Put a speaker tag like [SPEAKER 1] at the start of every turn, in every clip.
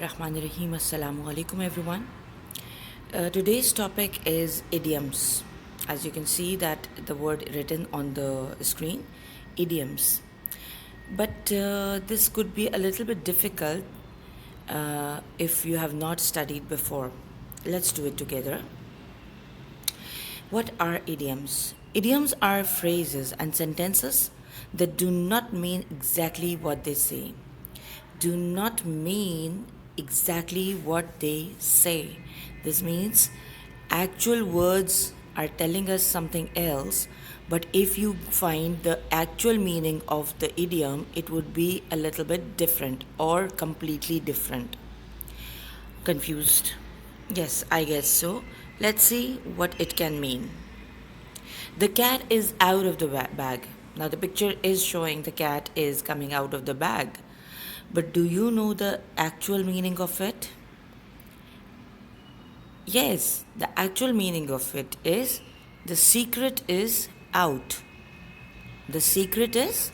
[SPEAKER 1] Bismillahirrahmanirrahim. Assalamu alaikum, everyone. Today's topic is idioms. As you can see that the word written on the screen, idioms. But this could be a little bit difficult if you have not studied before. Let's do it together. What are idioms? Idioms are phrases and sentences that do not mean exactly what they say. Do not mean exactly what they say. This means actual words are telling us something else, but if you find the actual meaning of the idiom, it would be a little bit different or completely different. Confused? Yes, I guess so. Let's see what it can mean. The cat is out of the bag. Now, the picture is showing the cat is coming out of the bag. But do you know the actual meaning of it? Yes, the actual meaning of it is the secret is out. The secret is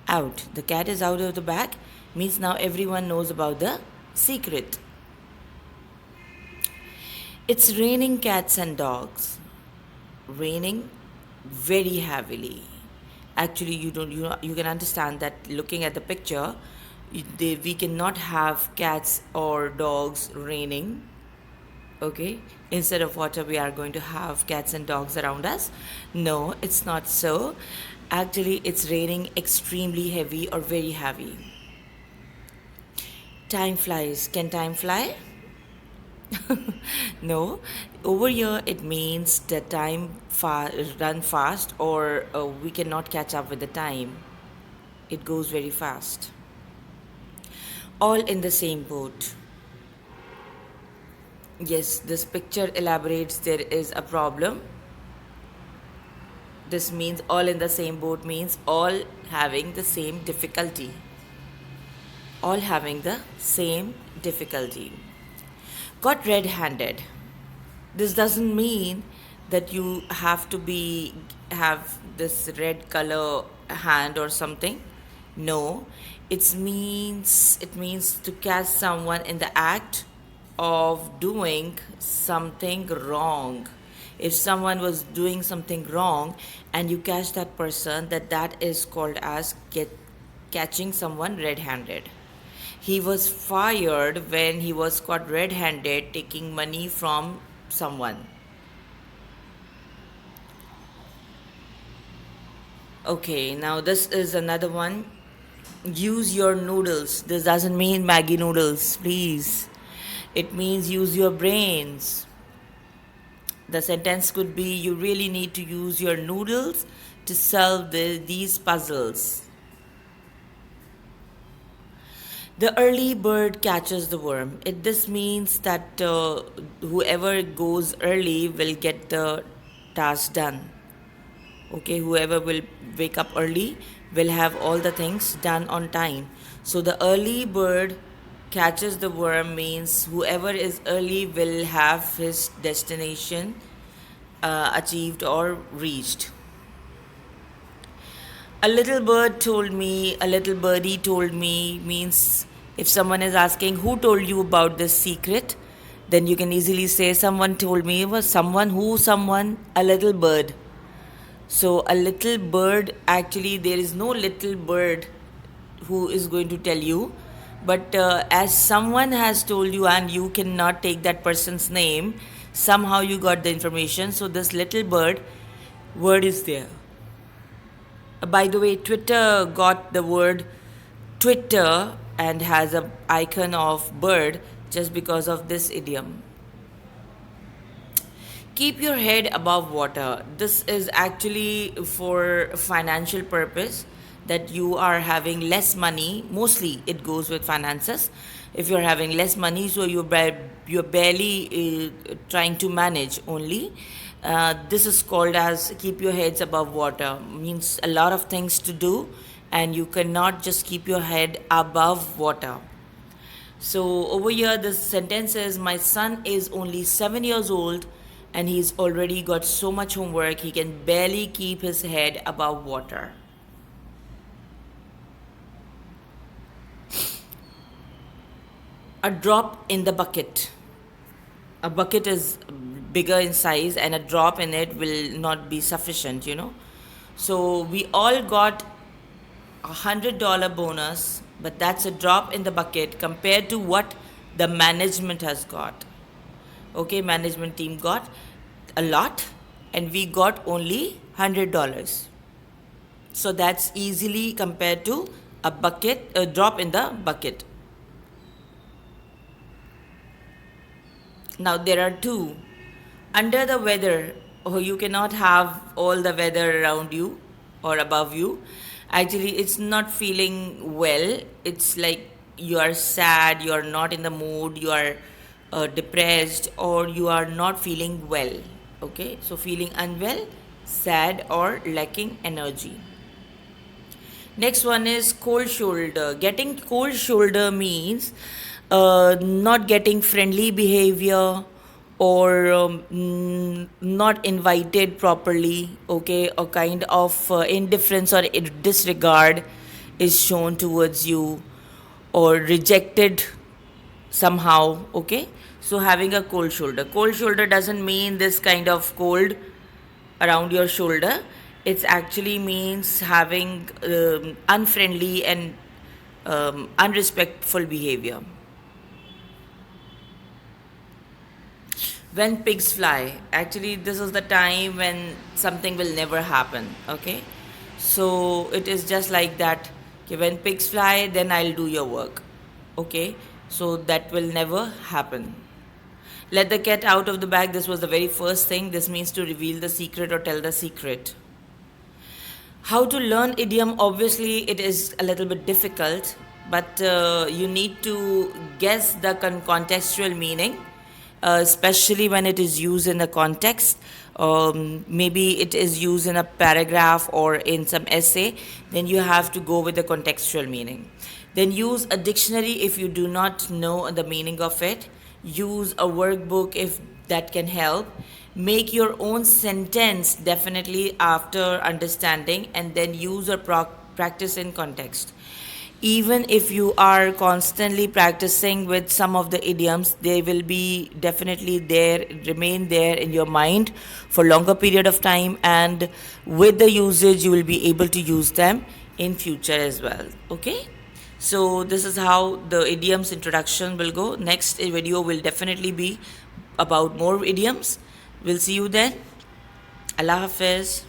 [SPEAKER 1] out. The cat is out of the bag means now everyone knows about the secret. It's raining cats and dogs. Raining very heavily. Actually, you can understand that looking at the picture, we cannot have cats or dogs raining. Okay, instead of water, we are going to have cats and dogs around us. No, it's not so. Actually, it's raining extremely heavy or very heavy. Time flies. Can time fly? No, over here it means the time run fast, or we cannot catch up with the time. It goes very fast. All in the same boat. Yes, this picture elaborates there is a problem. This means all in the same boat means all having the same difficulty. All having the same difficulty. Got red-handed. This doesn't mean that you have to have this red color hand or something. No, it means to catch someone in the act of doing something wrong. If someone was doing something wrong and you catch that person, that is called as catching someone red-handed. He was fired when he was caught red-handed taking money from someone. Okay, now this is another one. Use your noodles. This doesn't mean Maggie noodles, please. It means use your brains. The sentence could be you really need to use your noodles to solve these puzzles. The early bird catches the worm. This means that whoever goes early will get the task done. Okay, whoever will wake up early will have all the things done on time. So the early bird catches the worm means whoever is early will have his destination achieved or reached. A little birdie told me means if someone is asking who told you about this secret, then you can easily say someone told me. It was a little bird. So a little bird, actually there is no little bird who is going to tell you, but as someone has told you and you cannot take that person's name, somehow you got the information. So this little word is there. By the way, Twitter got the word Twitter and has an icon of bird just because of this idiom. Keep your head above water. This is actually for financial purpose, that you are having less money. Mostly it goes with finances. If you're having less money, so you're barely trying to manage only. This is called as keep your heads above water. Means a lot of things to do and you cannot just keep your head above water. So over here this sentence is my son is only 7 years old and he's already got so much homework he can barely keep his head above water. A drop in the bucket. A bucket is bigger in size, and a drop in it will not be sufficient. So we all got $100 bonus, but that's a drop in the bucket compared to what the management has got. Okay, management team got a lot, and we got only $100. So that's easily compared to a drop in the bucket. Now there are two. Under the weather, oh, you cannot have all the weather around you or above you. Actually, it's not feeling well. It's like you are sad, you are not in the mood, you are depressed, or you are not feeling well. Okay, so feeling unwell, sad, or lacking energy. Next one is cold shoulder. Getting cold shoulder means not getting friendly behavior, or not invited properly, okay, or kind of indifference or disregard is shown towards you, or rejected somehow, okay. So having a cold shoulder doesn't mean this kind of cold around your shoulder. It actually means having unfriendly and unrespectful behavior. When pigs fly, actually this is the time when something will never happen, okay. So it is just like that. Okay, when pigs fly, then I'll do your work, okay. So that will never happen. Let the cat out of the bag. This was the very first thing. This means to reveal the secret or tell the secret. How to learn idiom? Obviously, it is a little bit difficult, but you need to guess the contextual meaning, especially when it is used in a context. Maybe it is used in a paragraph or in some essay, then you have to go with the contextual meaning. Then use a dictionary if you do not know the meaning of it. Use a workbook if that can help. Make your own sentence definitely after understanding, and then use or practice in context. Even if you are constantly practicing with some of the idioms, they will be definitely there, remain there in your mind for longer period of time, and with the usage you will be able to use them in future as well, okay. So this is how the idioms introduction will go. Next video will definitely be about more idioms. We'll see you then. Allah Hafiz.